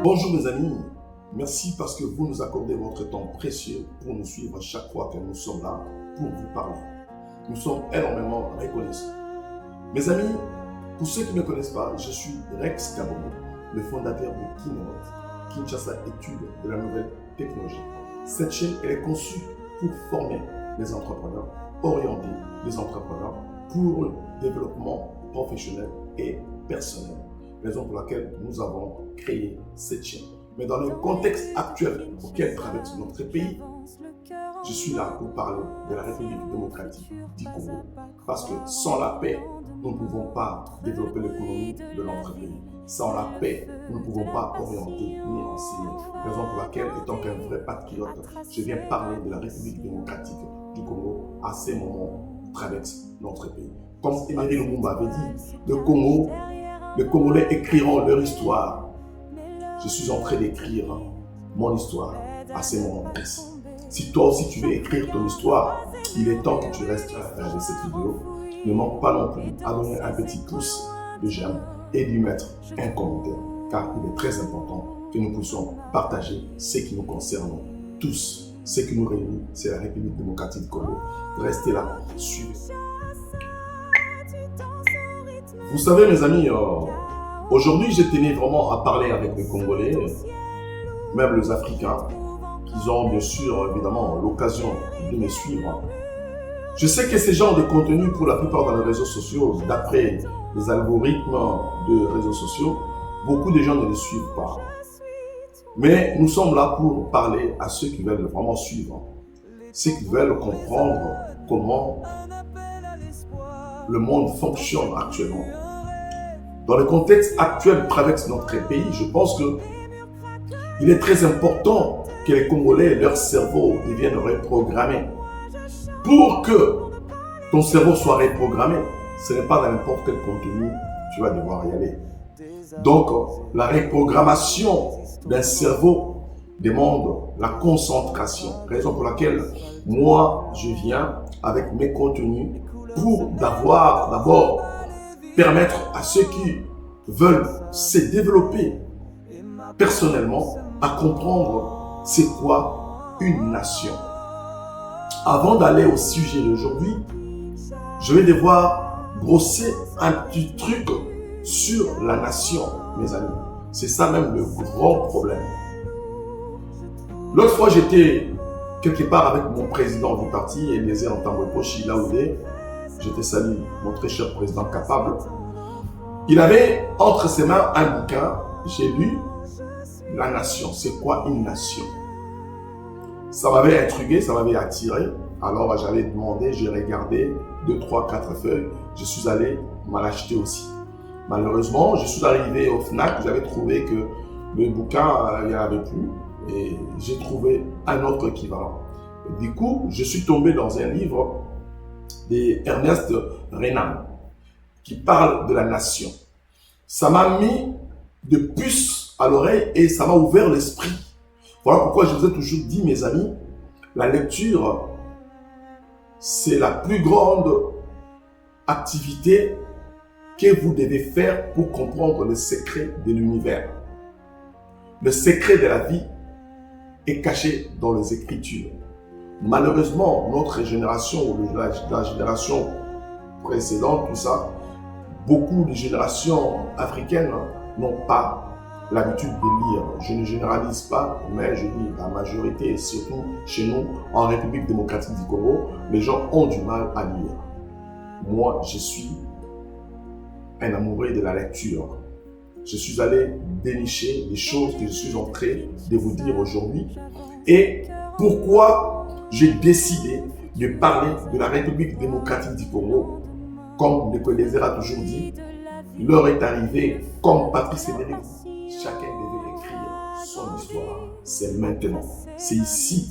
Bonjour mes amis, merci parce que vous nous accordez votre temps précieux pour nous suivre chaque fois que nous sommes là pour vous parler. Nous sommes énormément reconnaissants. Mes amis, pour ceux qui ne me connaissent pas, je suis Rex Kabogo, le fondateur de Kinemot, Kinshasa Études de la nouvelle technologie. Cette chaîne est conçue pour former les entrepreneurs, orienter les entrepreneurs pour le développement professionnel et personnel. Raison pour laquelle nous avons créé cette chaîne. Mais dans le contexte actuel auquel traverse notre pays, je suis là pour parler de la République démocratique du Congo. Parce que sans la paix, nous ne pouvons pas développer l'économie de notre pays. Sans la paix, nous ne pouvons pas orienter ni enseigner. Raison pour laquelle, étant qu'un vrai patriote, je viens parler de la République démocratique du Congo à ces moments où traverse notre pays. Comme Emery Lumumba avait dit, les Congolais écriront leur histoire. Je suis en train d'écrire mon histoire à ces moments précis. Si toi aussi tu veux écrire ton histoire, il est temps que tu restes à regarder cette vidéo. Ne manque pas non plus à donner un petit pouce de j'aime et lui mettre un commentaire, car il est très important que nous puissions partager ce qui nous concerne tous. Ce qui nous réunit, c'est la République démocratique du Congo. Restez là, suivez. Vous savez mes amis, aujourd'hui je tenais vraiment à parler avec les Congolais, même les Africains, qui ont bien sûr évidemment l'occasion de me suivre. Je sais que ces genres de contenus, pour la plupart dans les réseaux sociaux, d'après les algorithmes de réseaux sociaux, beaucoup de gens ne les suivent pas. Mais nous sommes là pour parler à ceux qui veulent vraiment suivre, ceux qui veulent comprendre comment le monde fonctionne actuellement. Dans le contexte actuel qui traverse notre pays, je pense qu'il est très important que les Congolais, leur cerveau devienne reprogrammé. Pour que ton cerveau soit reprogrammé, ce n'est pas dans n'importe quel contenu que tu vas devoir y aller. Donc, la reprogrammation d'un cerveau demande la concentration. Raison pour laquelle moi, je viens avec mes contenus pour d'abord permettre à ceux qui veulent se développer personnellement à comprendre c'est quoi une nation. Avant d'aller au sujet d'aujourd'hui, je vais devoir brosser un petit truc sur la nation, mes amis. C'est ça même le grand problème. L'autre fois, j'étais quelque part avec mon président du parti, Eliezer Ntambwe-Poshi, là où il est. Je te salue, mon très cher président capable. Il avait entre ses mains un bouquin. J'ai lu La Nation. C'est quoi une nation? Ça m'avait intrigué, ça m'avait attiré. Alors j'avais demandé, j'ai regardé 2, 3, 4 feuilles. Je suis allé m'en acheter aussi. Malheureusement, je suis arrivé au FNAC. J'avais trouvé que le bouquin, il n'y en avait plus. Et j'ai trouvé un autre équivalent. Et du coup, je suis tombé dans un livre d'Ernest Renan qui parle de la nation. Ça m'a mis de puce à l'oreille et ça m'a ouvert l'esprit. Voilà pourquoi je vous ai toujours dit, mes amis, la lecture, c'est la plus grande activité que vous devez faire pour comprendre le secret de l'univers. Le secret de la vie est caché dans les Écritures. Malheureusement, notre génération ou la génération précédente, tout ça, beaucoup de générations africaines n'ont pas l'habitude de lire. Je ne généralise pas, mais je dis la majorité, surtout chez nous, en République démocratique du Congo, les gens ont du mal à lire. Moi, je suis un amoureux de la lecture. Je suis allé dénicher les choses que je suis en train de vous dire aujourd'hui. Et pourquoi j'ai décidé de parler de la République démocratique du Congo. Comme le Eliezer a toujours dit, l'heure est arrivée, comme Patrice Emery, chacun devait écrire son histoire. C'est maintenant, c'est ici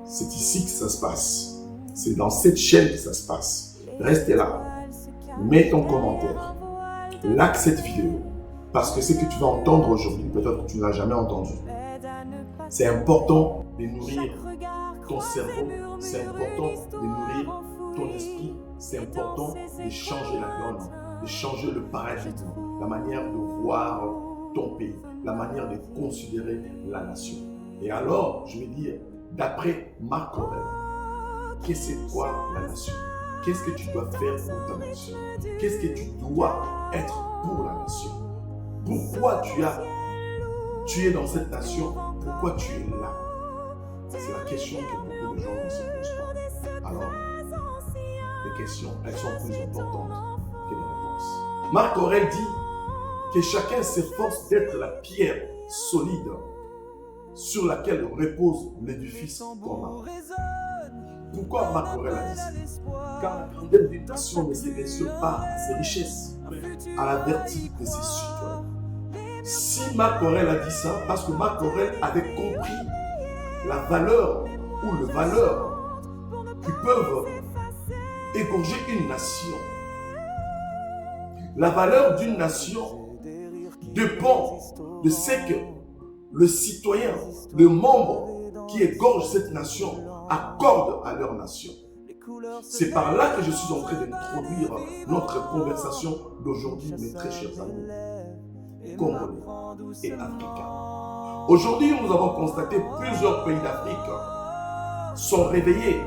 que ça se passe. C'est dans cette chaîne que ça se passe. Restez là, mets ton commentaire, like cette vidéo, parce que ce que tu vas entendre aujourd'hui, peut-être que tu ne l'as jamais entendu. C'est important de nourrir ton cerveau, c'est important de nourrir ton esprit, c'est important de changer la donne, de changer le paradigme, la manière de voir ton pays. la manière de considérer la nation. Et alors, je vais dire, d'après Marc Aurèle, qu'est-ce que c'est quoi la nation? Qu'est-ce que tu dois faire pour ta nation? Qu'est-ce que tu dois être pour la nation? Pourquoi tu es dans cette nation? Pourquoi tu es là? C'est la question que beaucoup de gens ne se posent pas. Alors, les questions, elles sont plus importantes que les réponses. Marc Aurèle dit que chacun s'efforce d'être la pierre solide sur laquelle repose l'édifice commun. Pourquoi Marc Aurèle a dit ça? Car la grandeur d'une nation ne se mesure pas à ses richesses, à la vertu de ses citoyens. Si Marc Aurèle a dit ça, parce que Marc Aurèle avait compris la valeur ou le valeur qui peuvent égorger une nation. La valeur d'une nation dépend de ce que le citoyen, le membre qui égorge cette nation accorde à leur nation. C'est par là que je suis en train d'introduire notre conversation d'aujourd'hui, mes très chers amis, congolais et africains. Aujourd'hui, nous avons constaté plusieurs pays d'Afrique sont réveillés.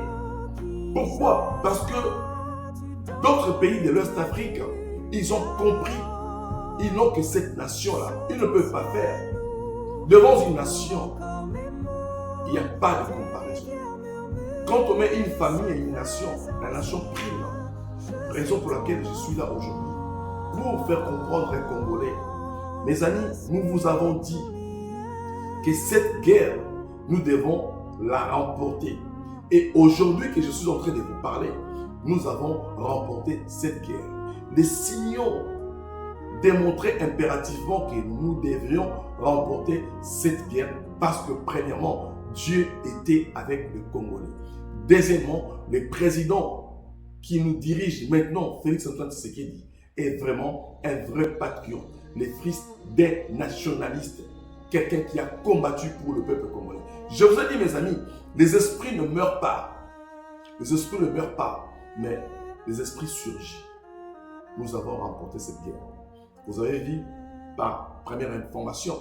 Pourquoi? Parce que d'autres pays de l'Ouest-Afrique, ils ont compris, ils n'ont que cette nation-là. Ils ne peuvent pas faire. Devant une nation, il n'y a pas de comparaison. Quand on met une famille et une nation, la nation prime. Raison pour laquelle je suis là aujourd'hui. Pour faire comprendre les Congolais. Mes amis, nous vous avons dit que cette guerre, nous devons la remporter. Et aujourd'hui que je suis en train de vous parler, nous avons remporté cette guerre. Les signaux démontraient impérativement que nous devrions remporter cette guerre parce que premièrement, Dieu était avec les Congolais. Deuxièmement, le président qui nous dirige maintenant, Félix-Antoine Tshisekedi, est vraiment un vrai patriote, le fils des nationalistes, quelqu'un qui a combattu pour le peuple congolais. Je vous ai dit, mes amis, les esprits ne meurent pas. Les esprits ne meurent pas, mais les esprits surgissent. Nous avons remporté cette guerre. Vous avez vu, par première information,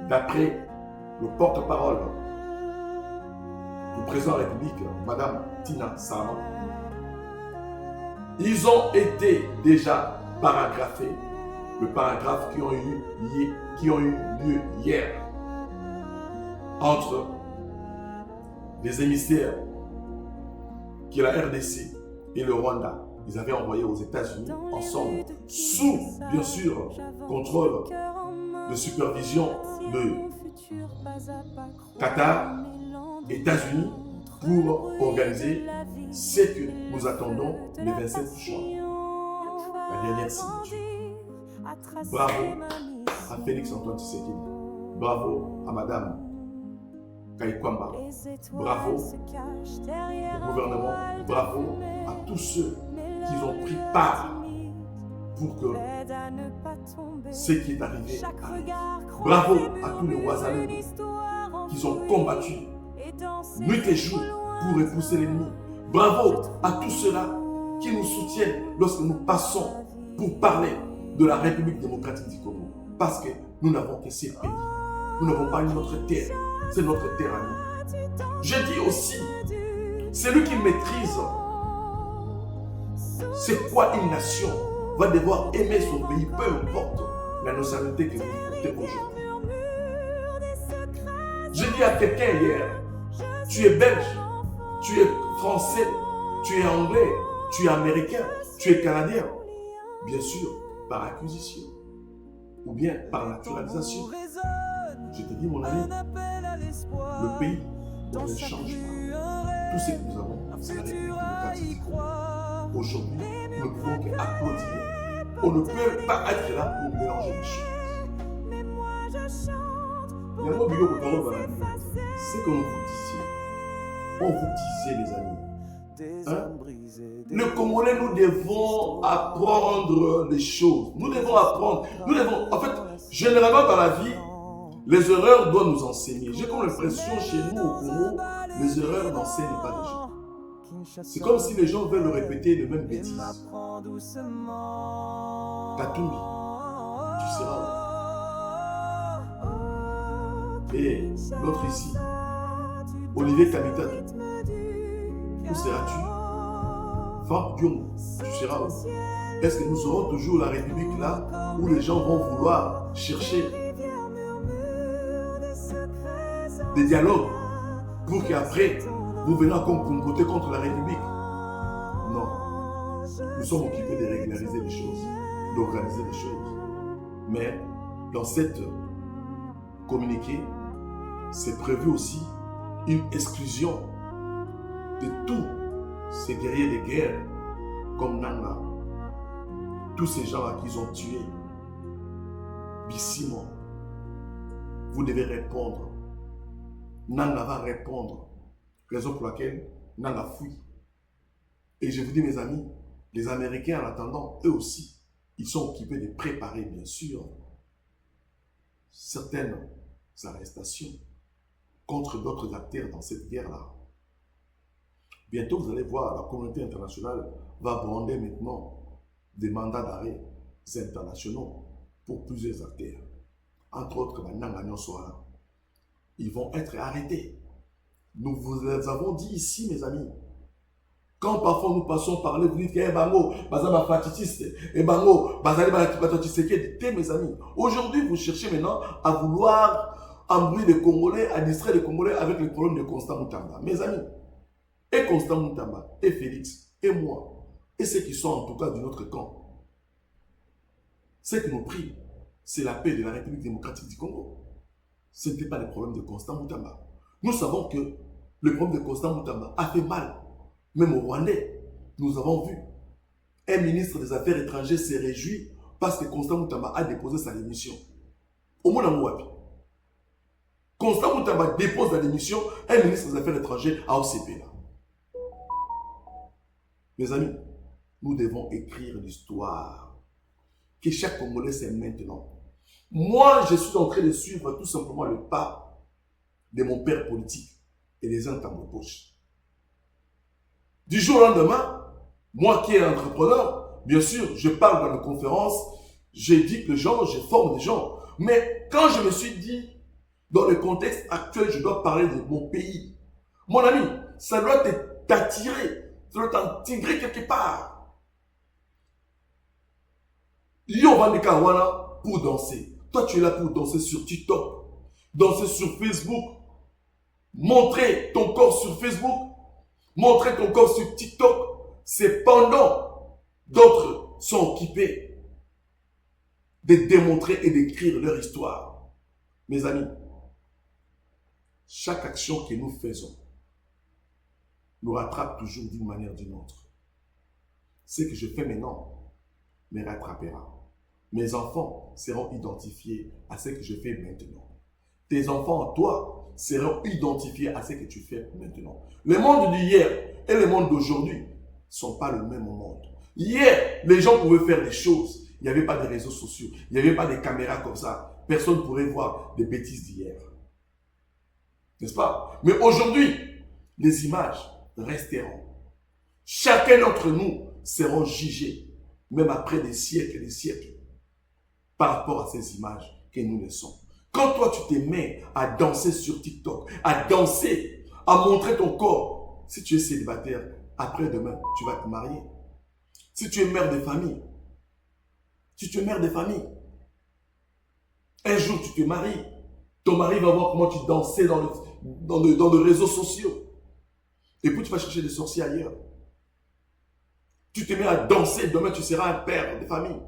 d'après le porte-parole du président de la République, Madame Tina Sama, ils ont été déjà paragraphés, le paragraphe qui ont eu lieu hier entre les émissaires qui est la RDC et le Rwanda. Ils avaient envoyé aux États-Unis ensemble, sous, bien sûr, contrôle de supervision de Qatar, États-Unis, pour organiser ce que nous attendons le 27 juin, la dernière signature. Bravo à Félix-Antoine Tshisekedi. Bravo à Madame Kaykwamba. Bravo au gouvernement. Bravo à tous ceux qui ont pris part pour que ce qui est arrivé arrive. Bravo à tous les Ouazalais qui ont combattu nuit et jour pour repousser l'ennemi. Bravo à tous ceux-là qui nous soutiennent lorsque nous passons pour parler de la République démocratique du Congo. Parce que nous n'avons que ces pays. Nous n'avons pas une autre terre. C'est notre terre à nous. Je dis aussi, celui qui maîtrise c'est quoi une nation va devoir aimer son pays, peu importe la nationalité que vous portez aujourd'hui. J'ai dit à quelqu'un hier, tu es belge, tu es français, tu es anglais, tu es américain, tu es canadien. Bien sûr, par acquisition ou bien par naturalisation. Je te dis, mon ami, le pays, on ne change pas. Tout ce que nous avons, c'est la République démocratique. Aujourd'hui, nous ne pouvons qu'applaudir. On ne peut pas être là pour mélanger les choses. Il y a un bureau de parole dans la Bible. C'est comme vous disiez. On vous disait, les amis. Hein? Le Congolais, nous devons apprendre les choses. Nous devons apprendre. En fait, généralement dans la vie, les erreurs doivent nous enseigner. J'ai comme l'impression chez nous au Congo, les erreurs n'enseignent pas les gens. C'est comme si les gens veulent répéter les mêmes bêtises. Katumbi, tu seras où? Et l'autre ici, Olivier Kamikado, où seras-tu? Franck Dion, tu seras où? Est-ce que nous serons toujours la République là où les gens vont vouloir chercher des dialogues pour qu'après vous venez encore comploter contre la République? Non. Nous sommes occupés de régulariser les choses, d'organiser les choses. Mais dans cette communiqué, c'est prévu aussi une exclusion de tous ces guerriers de guerre comme Nanga, tous ces gens à qui ils ont tué. Bissimo, vous devez répondre. Nanga va répondre. Raison pour laquelle Nanga fuit. Et je vous dis, mes amis, les Américains, en attendant, eux aussi, ils sont occupés de préparer, bien sûr, certaines arrestations contre d'autres acteurs dans cette guerre-là. Bientôt, vous allez voir, la communauté internationale va brander maintenant des mandats d'arrêt internationaux pour plusieurs acteurs. Entre autres, ils vont être arrêtés. Nous vous avons dit ici, mes amis, quand parfois nous passons par là, vous dites que Bango, Bazama fatitiste, Bango, Bazali Batatisekedi, mes amis. Aujourd'hui, vous cherchez maintenant à vouloir embrouiller les Congolais, à distraire les Congolais avec le problème de Constant Moutamba. Mes amis, et Constant Moutamba, et Félix, et moi, et ceux qui sont en tout cas de notre camp, ce que nous prions, c'est la paix de la République démocratique du Congo. Ce n'était pas le problème de Constant Moutamba. Nous savons que le problème de Constant Moutamba a fait mal. Même au Rwandais, nous avons vu un ministre des Affaires étrangères s'est réjoui parce que Constant Moutamba a déposé sa démission. Au moins, Mouabi. Constant Moutamba dépose la démission, un ministre des Affaires étrangères à OCP. Là. Mes amis, nous devons écrire l'histoire que chaque Congolais sait maintenant. Moi, je suis en train de suivre tout simplement le pas de mon père politique et des uns dans mon poche. Du jour au lendemain, moi qui est entrepreneur, bien sûr, je parle dans les conférences, j'éduque les gens, je forme des gens. Mais quand je me suis dit, dans le contexte actuel, je dois parler de mon pays, mon ami, ça doit t'attirer, ça doit t'intégrer quelque part. Yo Vandekawana pour danser. Toi, tu es là pour danser sur TikTok, danser sur Facebook, montrer ton corps sur Facebook, montrer ton corps sur TikTok. C'est pendant d'autres sont occupés de démontrer et d'écrire leur histoire. Mes amis, chaque action que nous faisons nous rattrape toujours d'une manière ou d'une autre. Ce que je fais maintenant me rattrapera. Mes enfants seront identifiés à ce que je fais maintenant. Tes enfants, toi, seront identifiés à ce que tu fais maintenant. Le monde d'hier et le monde d'aujourd'hui ne sont pas le même monde. Hier, les gens pouvaient faire des choses. Il n'y avait pas de réseaux sociaux. Il n'y avait pas de caméras comme ça. Personne ne pourrait voir des bêtises d'hier. N'est-ce pas? Mais aujourd'hui, les images resteront. Chacun d'entre nous seront jugés, même après des siècles et des siècles, par rapport à ces images que nous laissons. Quand toi, tu te mets à danser sur TikTok, à danser, à montrer ton corps, si tu es célibataire, après-demain, tu vas te marier. Si tu es mère de famille, un jour, tu te maries, ton mari va voir comment tu dansais dans les réseaux sociaux. Et puis, tu vas chercher des sorciers ailleurs. Tu te mets à danser, demain, tu seras un père de famille.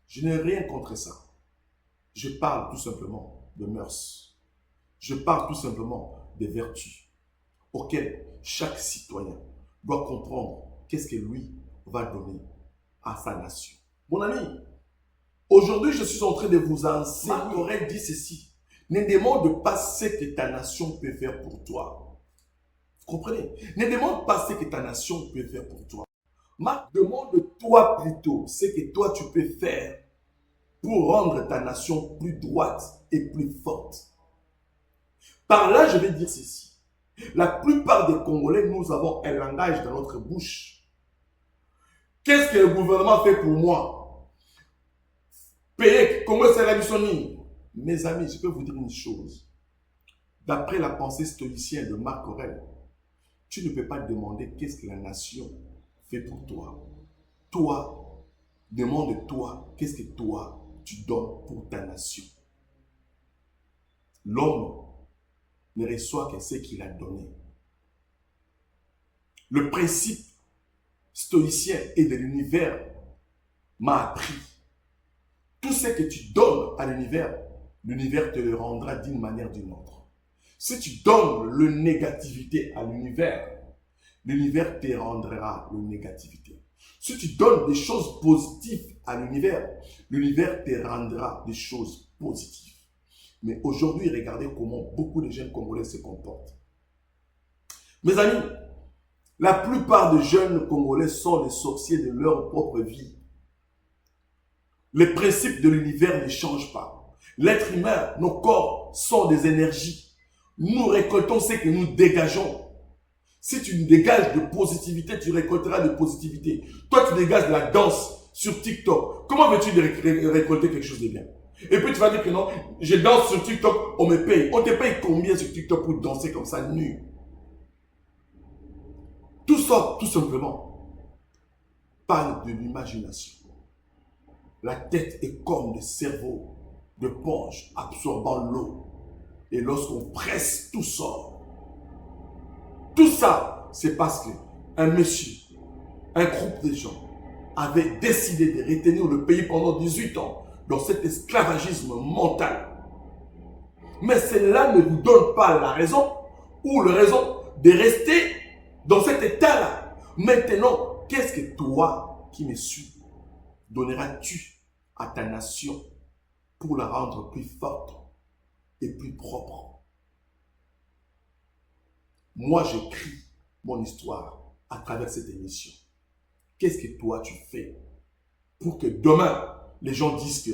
Je n'ai rien contre ça. Je parle tout simplement de mœurs. Je parle tout simplement des vertus auxquelles chaque citoyen doit comprendre qu'est-ce que lui va donner à sa nation. Mon ami, aujourd'hui, je suis en train de vous enseigner. Marc Aurèle dit ceci. Ne demande pas ce que ta nation peut faire pour toi. Vous comprenez? Ne demande pas ce que ta nation peut faire pour toi. Marc, demande-toi plutôt ce que toi tu peux faire pour rendre ta nation plus droite et plus forte. Par là, je vais dire ceci. La plupart des Congolais, nous avons un langage dans notre bouche. Qu'est-ce que le gouvernement fait pour moi? Payer, Congo c'est la missionnie. Mes amis, je peux vous dire une chose. D'après la pensée stoïcienne de Marc Aurèle, tu ne peux pas demander qu'est-ce que la nation fait pour toi. Toi, demande-toi qu'est-ce que toi, tu donnes pour ta nation. L'homme ne reçoit que ce qu'il a donné. Le principe stoïcien et de l'univers m'a appris. Tout ce que tu donnes à l'univers, l'univers te le rendra d'une manière ou d'une autre. Si tu donnes le négativité à l'univers, l'univers te rendra le négativité. Si tu donnes des choses positives à l'univers, l'univers te rendra des choses positives. Mais aujourd'hui, regardez comment beaucoup de jeunes Congolais se comportent. Mes amis, la plupart des jeunes Congolais sont les sorciers de leur propre vie. Les principes de l'univers ne changent pas. L'être humain, nos corps sont des énergies. Nous récoltons ce que nous dégageons. Si tu dégages de positivité, tu récolteras de positivité. Toi, tu dégages de la danse sur TikTok. Comment veux-tu récolter quelque chose de bien? Et puis tu vas dire que non, je danse sur TikTok, on me paye. On te paye combien sur TikTok pour danser comme ça, nu? Tout ça, tout simplement, parle de l'imagination. La tête est comme le cerveau de ponge absorbant l'eau. Et lorsqu'on presse, tout sort. Tout ça, c'est parce qu'un monsieur, un groupe de gens, avait décidé de retenir le pays pendant 18 ans dans cet esclavagisme mental. Mais cela ne vous donne pas la raison ou la raison de rester dans cet état-là. Maintenant, qu'est-ce que toi qui me suis donneras-tu à ta nation pour la rendre plus forte et plus propre? Moi, j'écris mon histoire à travers cette émission. Qu'est-ce que toi tu fais pour que demain, les gens disent que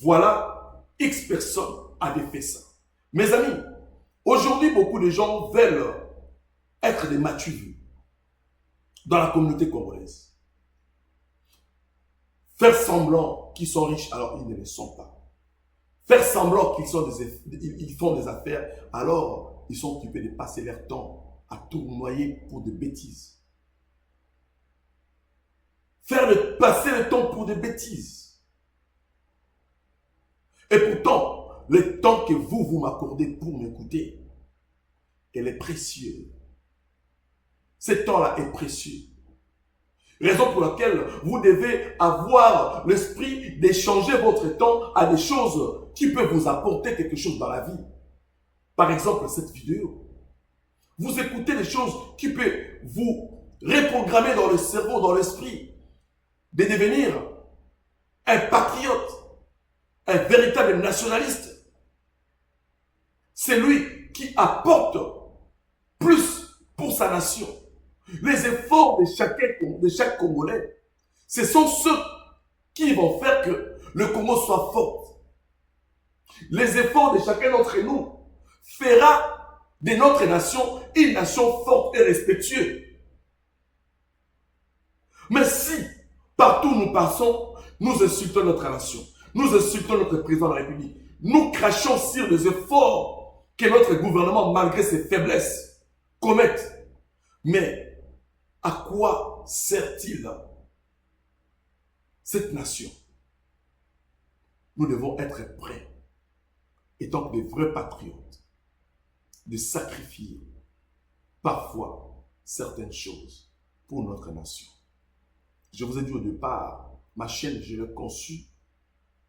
voilà, X personnes avaient fait ça. Mes amis, aujourd'hui, beaucoup de gens veulent être des Mathieu dans la communauté congolaise. Faire semblant qu'ils sont riches alors ils ne le sont pas. Faire semblant qu'ils font des affaires alors ils sont occupés de passer leur temps à tournoyer pour des bêtises. Passer le temps pour des bêtises. Et pourtant, le temps que vous m'accordez pour m'écouter, elle est précieux. Ce temps-là est précieux. Raison pour laquelle vous devez avoir l'esprit d'échanger votre temps à des choses qui peuvent vous apporter quelque chose dans la vie. Par exemple, cette vidéo. Vous écoutez des choses qui peuvent vous reprogrammer dans le cerveau, dans l'esprit, de devenir un patriote, un véritable nationaliste. C'est lui qui apporte plus pour sa nation. Les efforts de chaque Congolais, ce sont ceux qui vont faire que le Congo soit fort. Les efforts de chacun d'entre nous fera de notre nation une nation forte et respectueuse. Mais si partout où nous passons, nous insultons notre nation, nous insultons notre président de la République, nous crachons sur les efforts que notre gouvernement, malgré ses faiblesses, commette. Mais à quoi sert-il cette nation? Nous devons être prêts, étant des vrais patriotes, de sacrifier parfois certaines choses pour notre nation. Je vous ai dit au départ, ma chaîne, je l'ai conçue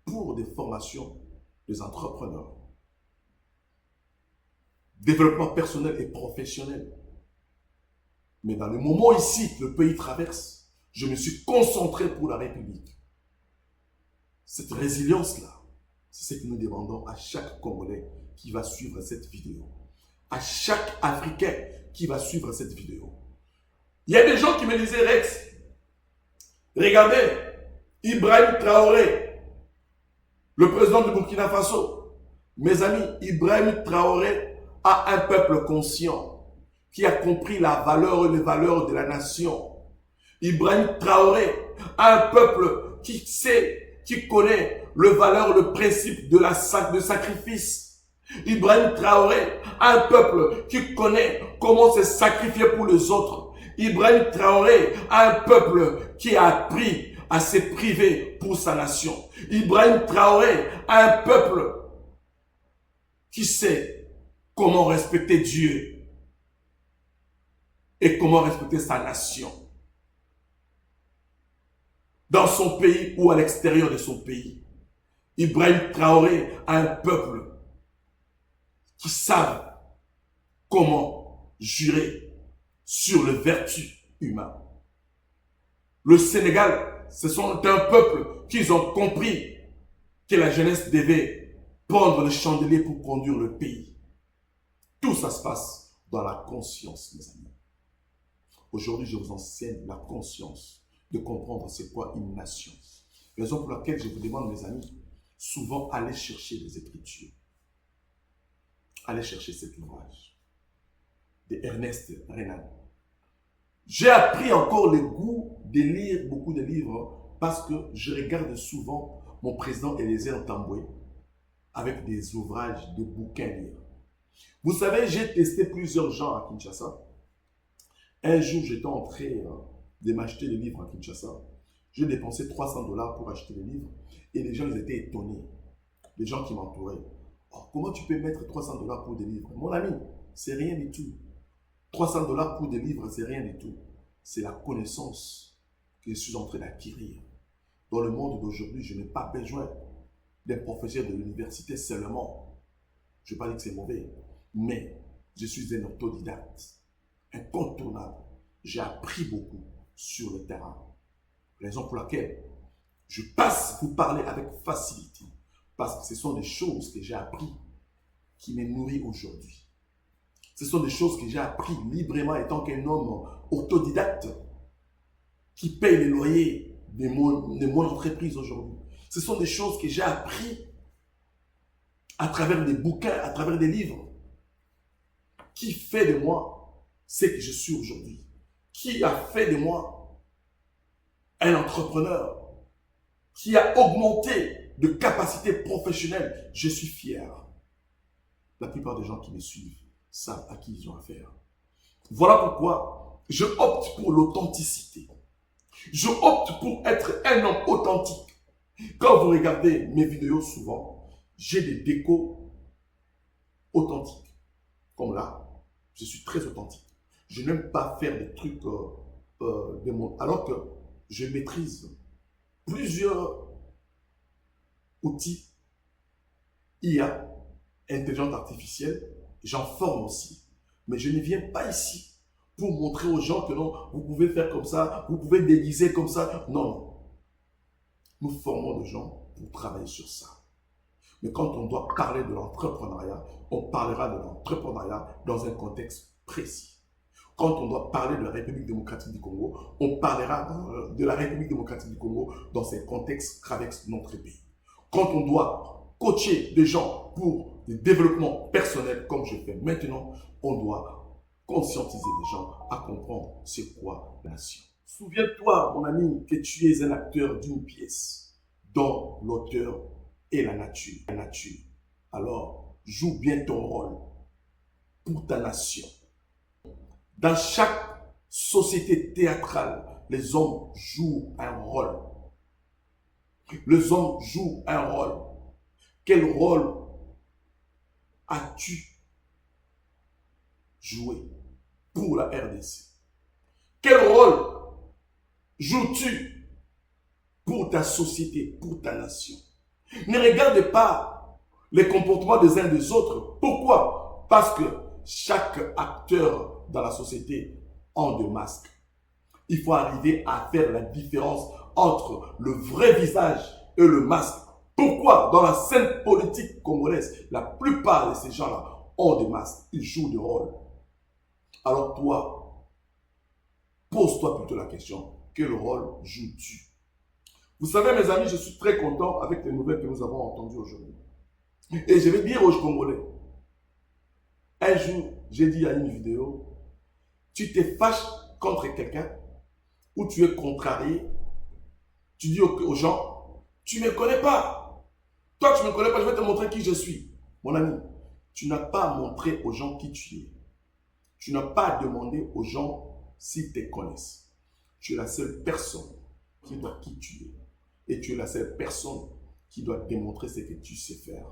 pour des formations des entrepreneurs, développement personnel et professionnel. Mais dans le moment ici que le pays traverse, je me suis concentré pour la République. Cette résilience-là, c'est ce que nous demandons à chaque Congolais qui va suivre cette vidéo. À chaque Africain qui va suivre cette vidéo. Il y a des gens qui me disaient, Rex, regardez, Ibrahim Traoré, le président du Burkina Faso. Mes amis, Ibrahim Traoré a un peuple conscient qui a compris la valeur et les valeurs de la nation. Ibrahim Traoré a un peuple qui sait, qui connaît le valeur, le principe de de sacrifice. Ibrahim Traoré, un peuple qui connaît comment se sacrifier pour les autres. Ibrahim Traoré, un peuple qui a appris à se priver pour sa nation. Ibrahim Traoré, un peuple qui sait comment respecter Dieu et comment respecter sa nation. Dans son pays ou à l'extérieur de son pays. Ibrahim Traoré a un peuple qui savent comment jurer sur les vertus humaines. Le Sénégal, ce sont un peuple qui ont compris que la jeunesse devait prendre le chandelier pour conduire le pays. Tout ça se passe dans la conscience, mes amis. Aujourd'hui, je vous enseigne la conscience de comprendre c'est quoi une nation. Raison pour laquelle je vous demande, mes amis, souvent allez chercher les Écritures. Allez chercher cet ouvrage de Ernest Renan. J'ai appris encore le goût de lire beaucoup de livres parce que je regarde souvent mon président Eliezer Tamboué avec des ouvrages, des bouquins à lire. Vous savez, j'ai testé plusieurs gens à Kinshasa. Un jour, j'étais en train de m'acheter des livres à Kinshasa. J'ai dépensé $300 pour acheter des livres et les gens ils étaient étonnés. Les gens qui m'entouraient. Oh, comment tu peux mettre $300 pour des livres? Mon ami, c'est rien du tout. $300 pour des livres, c'est rien du tout. C'est la connaissance que je suis en train d'acquérir. Dans le monde d'aujourd'hui, je n'ai pas besoin d'un professeur de l'université seulement. Je ne vais pas dire que c'est mauvais, mais je suis un autodidacte, incontournable. J'ai appris beaucoup sur le terrain. Raison pour laquelle je passe vous parler avec facilité. Parce que ce sont des choses que j'ai appris qui me nourrissent aujourd'hui. Ce sont des choses que j'ai appris librement étant qu'un homme autodidacte qui paye les loyers de mon entreprise aujourd'hui. Ce sont des choses que j'ai appris à travers des bouquins, à travers des livres. Qui fait de moi ce que je suis aujourd'hui? Qui a fait de moi un entrepreneur? Qui a augmenté de capacités professionnelles? Je suis fier. La plupart des gens qui me suivent savent à qui ils ont affaire. Voilà pourquoi je opte pour l'authenticité. Je opte pour être un homme authentique. Quand vous regardez mes vidéos souvent, j'ai des décos authentiques. Comme là, je suis très authentique. Je n'aime pas faire des trucs de mon... Alors que je maîtrise plusieurs outils IA, intelligence artificielle, j'en forme aussi. Mais je ne viens pas ici pour montrer aux gens que non, vous pouvez faire comme ça, vous pouvez déguiser comme ça. Non. Nous formons des gens pour travailler sur ça. Mais quand on doit parler de l'entrepreneuriat, on parlera de l'entrepreneuriat dans un contexte précis. Quand on doit parler de la République démocratique du Congo, on parlera de la République démocratique du Congo dans un contexte traverse notre pays. Quand on doit coacher des gens pour le développement personnel, comme je fais maintenant, on doit conscientiser les gens à comprendre c'est quoi la nation. Souviens-toi, mon ami, que tu es un acteur d'une pièce dont l'auteur est la nature. Alors, joue bien ton rôle pour ta nation. Dans chaque société théâtrale, les hommes jouent un rôle. Les hommes jouent un rôle. Quel rôle as-tu joué pour la RDC? Quel rôle joues-tu pour ta société, pour ta nation? Ne regarde pas les comportements des uns des autres. Pourquoi? Parce que chaque acteur dans la société a des masques. Il faut arriver à faire la différence entre le vrai visage et le masque. Pourquoi? Dans la scène politique congolaise, la plupart de ces gens-là ont des masques. Ils jouent des rôles. Alors toi, pose-toi plutôt la question. Quel rôle joues-tu? Vous savez, mes amis, je suis très content avec les nouvelles que nous avons entendues aujourd'hui. Et je vais dire aux Congolais, un jour, j'ai dit à une vidéo, tu te fâches contre quelqu'un ou tu es contrarié, tu dis aux gens, Tu ne me connais pas. Toi, tu ne me connais pas, je vais te montrer qui je suis. Mon ami, tu n'as pas à montrer aux gens qui tu es. Tu n'as pas à demander aux gens s'ils te connaissent. Tu es la seule personne qui doit qui tu es. Et tu es la seule personne qui doit démontrer ce que tu sais faire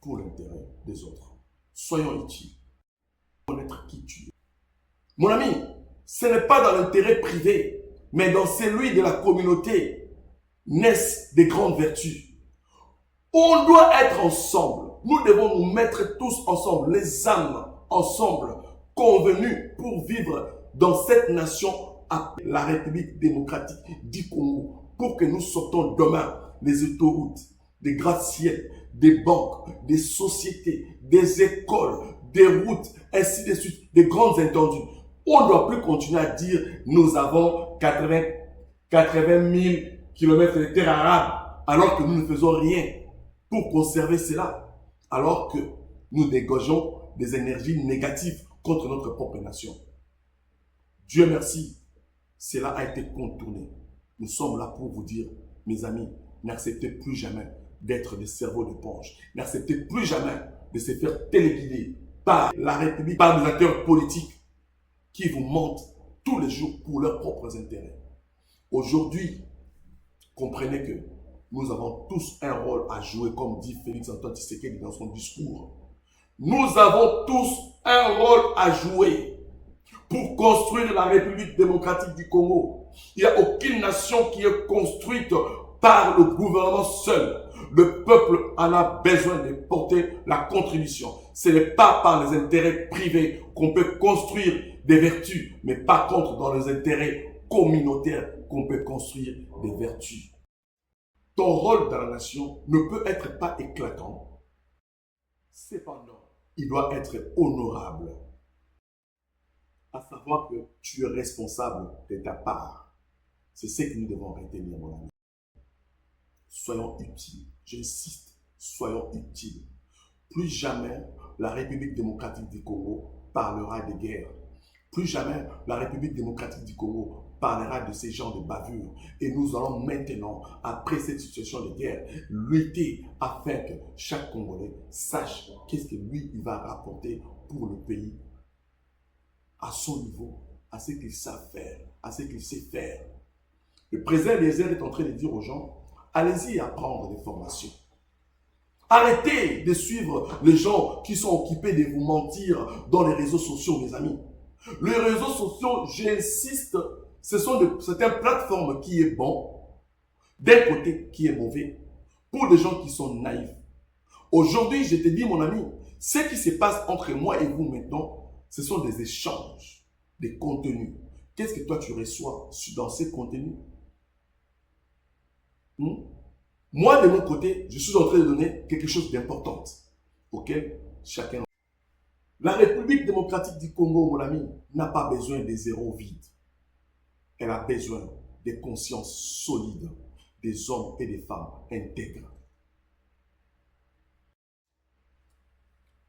pour l'intérêt des autres. Soyons utiles. Connaître qui tu es. Mon ami, ce n'est pas dans l'intérêt privé, mais dans celui de la communauté naissent des grandes vertus. On doit être ensemble. Nous devons nous mettre tous ensemble, les âmes ensemble, convenus pour vivre dans cette nation appelée la République démocratique du Congo, pour que nous sortons demain les autoroutes, des gratte-ciels, des banques, des sociétés, des écoles, des routes, ainsi de suite, des grandes étendues. On ne doit plus continuer à dire nous avons 80 000 kilomètres de terre arabe, alors que nous ne faisons rien pour conserver cela, alors que nous dégageons des énergies négatives contre notre propre nation. Dieu merci, cela a été contourné. Nous sommes là pour vous dire, mes amis, n'acceptez plus jamais d'être des cerveaux d'éponge. N'acceptez plus jamais de se faire téléguider par la République, par des acteurs politiques qui vous mentent tous les jours pour leurs propres intérêts. Aujourd'hui, comprenez que nous avons tous un rôle à jouer, comme dit Félix Antoine Tshisekedi dans son discours. Nous avons tous un rôle à jouer pour construire la République démocratique du Congo. Il n'y a aucune nation qui est construite par le gouvernement seul. Le peuple en a besoin de porter la contribution. Ce n'est pas par les intérêts privés qu'on peut construire des vertus, mais par contre dans les intérêts communautaires qu'on peut construire des vertus. Ton rôle dans la nation ne peut être pas éclatant. Cependant, il doit être honorable. À savoir que tu es responsable de ta part. C'est ce que nous devons retenir, mon ami. Soyons utiles. J'insiste, soyons utiles. Plus jamais la République démocratique du Congo parlera de guerre. Plus jamais la République démocratique du Congo parlera de ces genres de bavures. Et nous allons maintenant, après cette situation de guerre, lutter afin que chaque Congolais sache qu'est-ce que lui, il va rapporter pour le pays à son niveau, à ce qu'il sait faire, à ce qu'il sait faire. Le président Eliezer est en train de dire aux gens, allez-y apprendre des formations. Arrêtez de suivre les gens qui sont occupés de vous mentir dans les réseaux sociaux, mes amis. Les réseaux sociaux, j'insiste, c'est une plateforme qui est bon, d'un côté qui est mauvais, pour des gens qui sont naïfs. Aujourd'hui, je te dis, mon ami, ce qui se passe entre moi et vous maintenant, ce sont des échanges, des contenus. Qu'est-ce que toi tu reçois dans ces contenus? Moi, de mon côté, je suis en train de donner quelque chose d'important auquel chacun... La République démocratique du Congo, mon ami, n'a pas besoin des zéros vides. Elle a besoin des consciences solides, des hommes et des femmes intègres.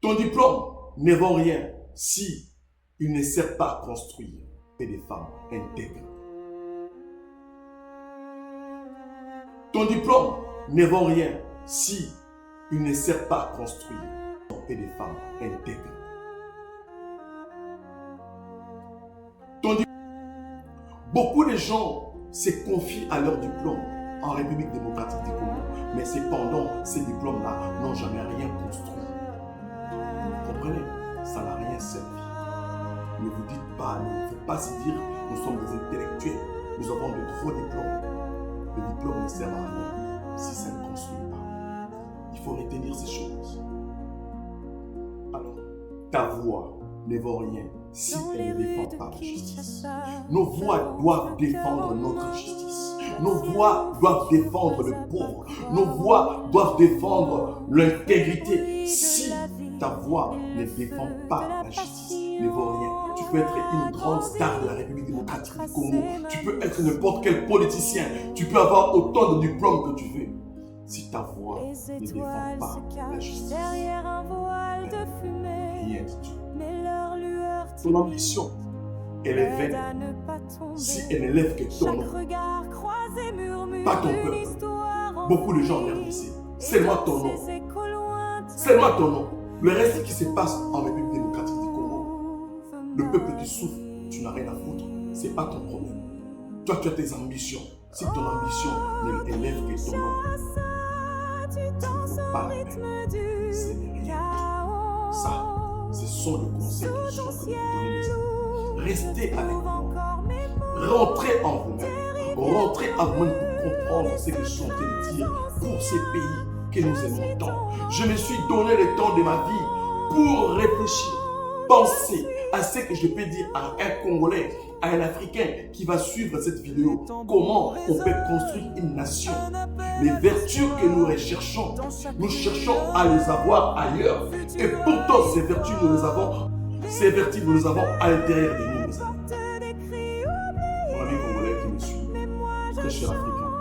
Ton diplôme ne vaut rien si il ne sert pas à construire et des femmes intègres. Ton diplôme ne vaut rien si il ne sert pas à construire et des femmes intègres. Beaucoup de gens se confient à leur diplôme en République démocratique du Congo, mais cependant, ces diplômes-là n'ont jamais rien construit. Vous comprenez? Ça n'a rien servi. Ne vous dites pas, ne faut pas se dire, nous sommes des intellectuels, nous avons de gros diplômes. Le diplôme ne sert à rien si ça ne construit pas. Il faut retenir ces choses. Alors, ta voix ne vaut rien si elle ne défend pas la justice. Nos voix doivent défendre notre justice. Nos voix doivent défendre le pauvre. Nos voix doivent défendre l'intégrité. Si ta voix ne défend pas la justice, ne vaut rien. Tu peux être une grande star de la République démocratique du Congo. Tu peux être n'importe quel politicien. Tu peux avoir autant de diplômes que tu veux. Si ta voix ne défend pas la justice, rien du tout. Ton ambition, elle est vaine si elle ne lève que ton nom, pas ton peuple. beaucoup de gens en RDC. Seulement ton nom. Seulement ton nom. Le reste qui se passe en République démocratique du Congo, le peuple qui souffre, tu n'as rien à foutre. Ce n'est pas ton problème. Toi, tu as tes ambitions. Si ton ambition ne élève que ton nom, ça ne vaut pas la peine. C'est rien. Ça, ce sont les conseils que je suis en train de vous donner, mes amis. Restez avec moi. Rentrez en vous-même. Rentrez en vous-même pour comprendre ce que je suis en train de dire pour ces pays que nous aimons tant. Je me suis donné le temps de ma vie pour réfléchir, penser à ce que je peux dire à un Congolais, à un Africain qui va suivre cette vidéo. Comment on peut construire une nation. Les vertus que nous recherchons, nous cherchons à les avoir ailleurs. Et pourtant, ces vertus, nous les avons à l'intérieur de nous, mes amis. Mon ami congolais qui me suit, très cher Africain,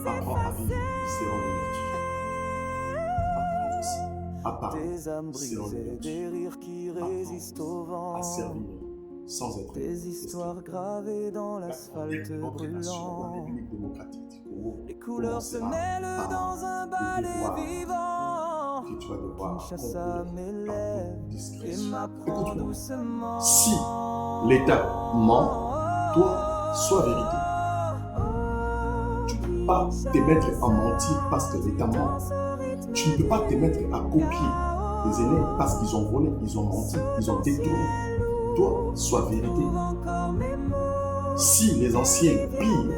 apprends à vivre selon les vertus. Apprends aussi à parler selon les vertus. Apprends à servir sans être des histoires gravées dans l'asphalte brûlant. La République démocratique du Congo, les couleurs se mêlent dans un balai vivant que tu vas devoir Kinshasa m'élève et m'apprend doucement. Si l'État ment, toi, sois vérité. Tu ne peux pas te mettre à mentir parce que l'État ment. Tu ne peux pas te mettre à copier les aînés parce qu'ils ont volé, ils ont menti, ils ont détourné. Toi, sois vérité. Si les anciens pillent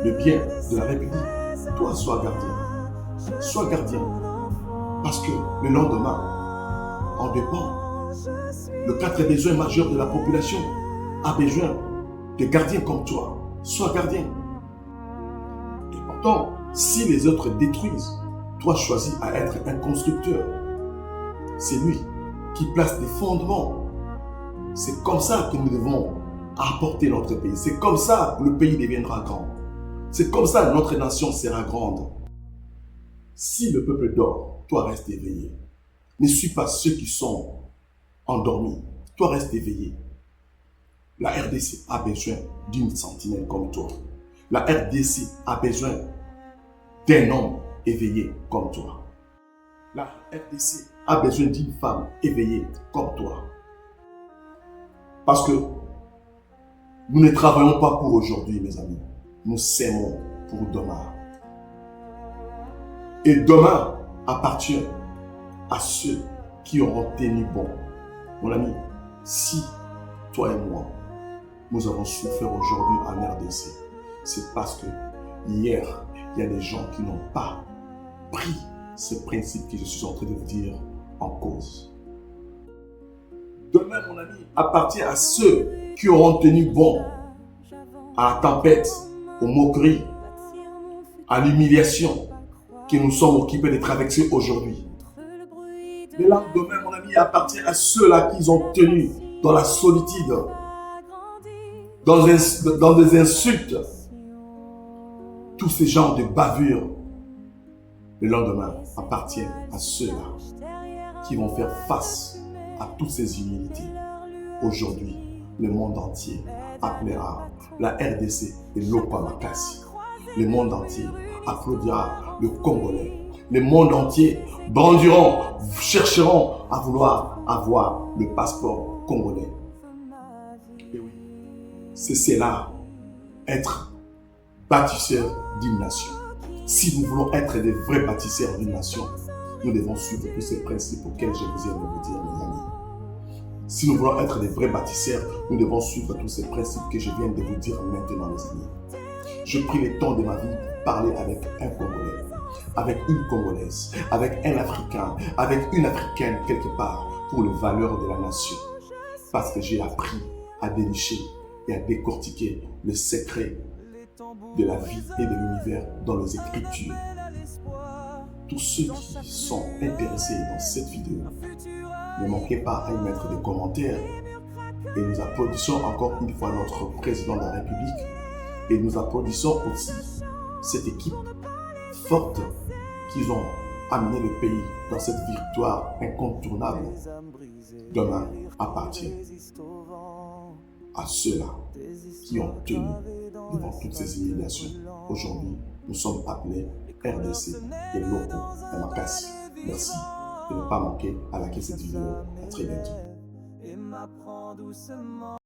le bien de la République, toi, sois gardien. Sois gardien. Parce que le lendemain, en dépend. Le quatre besoin majeur de la population a besoin de gardiens comme toi. Sois gardien. Et pourtant, si les autres détruisent, toi choisis à être un constructeur. C'est lui qui place des fondements. C'est comme ça que nous devons apporter notre pays. C'est comme ça que le pays deviendra grand. C'est comme ça que notre nation sera grande. Si le peuple dort, toi reste éveillé. Ne suis pas ceux qui sont endormis. Toi reste éveillé. La RDC a besoin d'une sentinelle comme toi. La RDC a besoin d'un homme éveillé comme toi. La RDC a besoin d'une femme éveillée comme toi. Parce que nous ne travaillons pas pour aujourd'hui, mes amis. Nous s'aimons pour demain. Et demain appartient à ceux qui auront tenu bon. Mon ami, si toi et moi, nous avons souffert aujourd'hui en RDC, c'est parce que hier, il y a des gens qui n'ont pas pris ce principe que je suis en train de vous dire en cause. Demain, mon ami, appartient à ceux qui auront tenu bon à la tempête, aux moqueries, à l'humiliation que nous sommes occupés de traverser aujourd'hui. Mais là, demain, mon ami, appartient à ceux-là qui ont tenu dans la solitude, dans des insultes, tous ces genres de bavures. Le lendemain appartient à ceux-là qui vont faire face à toutes ces humilités. Aujourd'hui, le monde entier appellera la RDC et l'Opamakasi. Le monde entier applaudira le Congolais. Le monde entier chercheront à vouloir avoir le passeport congolais. Et oui, c'est cela, être bâtisseur d'une nation. Si nous voulons être des vrais bâtisseurs d'une nation, nous devons suivre tous ces principes auxquels je vous ai de vous dire, mes amis. Si nous voulons être des vrais bâtisseurs, nous devons suivre tous ces principes que je viens de vous dire maintenant, mes amis. Je pris le temps de ma vie pour parler avec un Congolais, avec une Congolaise, avec un Africain, avec une Africaine quelque part pour les valeurs de la nation. Parce que j'ai appris à dénicher et à décortiquer le secret de la vie et de l'univers dans les Écritures. Tous ceux qui sont intéressés dans cette vidéo, ne manquez pas à y mettre des commentaires et nous applaudissons encore une fois notre président de la République et nous applaudissons aussi cette équipe forte qui ont amené le pays dans cette victoire incontournable. Demain appartient à ceux-là qui ont tenu devant toutes ces humiliations. Aujourd'hui, Nous sommes appelés RDC et locaux à Makassi. Merci de ne pas manquer à liker cette vidéo. À très bientôt. Et m'apprend doucement